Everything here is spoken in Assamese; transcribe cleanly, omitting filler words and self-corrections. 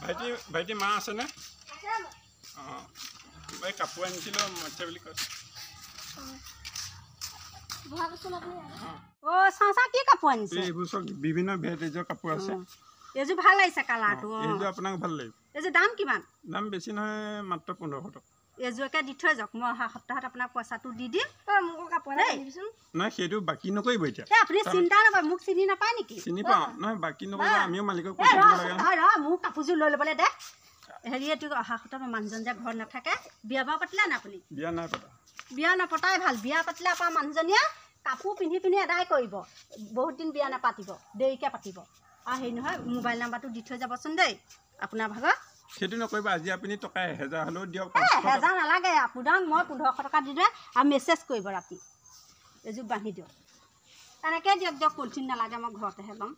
ভাইটি মা আছেনে? অঁ এই কাপোৰ আনিছিলোঁ মৎস্য বুলি কৈছে। চাচা কি কাপোৰ আনিছে? এইবোৰ চব বিভিন্ন ভেৰাইটিজৰ কাপোৰ আছে। এইযোৰ ভাল লাগিছে কালাৰটো। এইযোৰ আপোনাক ভাল লাগিব। এইযোৰ দাম কিমান? দাম বেছি নহয়, মাত্ৰ 1500 টকা। এইযোৰকে দি থৈ যাওক, মই অহা সপ্তাহত আপোনাক পইচাটো দি দিম। মোক কাপোৰ দিবিচোন। নহয় সেইটো বাকী নকৰিব এতিয়া। আপুনি চিন্তা নকৰে, মোক চিনি নাপায় নেকি? চিনি পাওঁ নহয়, বাকী নকৰিব, আমিও মালিকক পইচা দিব লাগে নহয়। মোক কাপোৰযোৰ লৈ ল'বলৈ দে। হেৰি এইটো অহা সপ্তাহত মানুহজন যে ঘৰত নাথাকে, বিয়া বাৰু পাতিলে নে আপুনি? বিয়া নাই পতা। বিয়া নপতাই ভাল। বিয়া পাতিলে আপোনাৰ মানুহজনীয়ে কাপোৰ পিন্ধি পিন্ধি এদায় কৰিব। বহুত দিন বিয়া নাপাতিব, দেৰিকৈ পাতিব। আৰু হেৰি নহয়, মোবাইল নাম্বাৰটো দি থৈ যাবচোন দেই আপোনাৰ ভাগৰ। সেইটো নকৰিব। আজি আপুনি টকা 1000 হ'লেও দিয়ক। 1000 নালাগে আপোনাক, মই 1500 টকা দি দিওঁ আৰু মেছেজ কৰিব ৰাতি। এযোৰ বান্ধি দিয়ক, তেনেকৈ দিয়ক পলিথিন নালাগে, মই ঘৰতেহে ল'ম।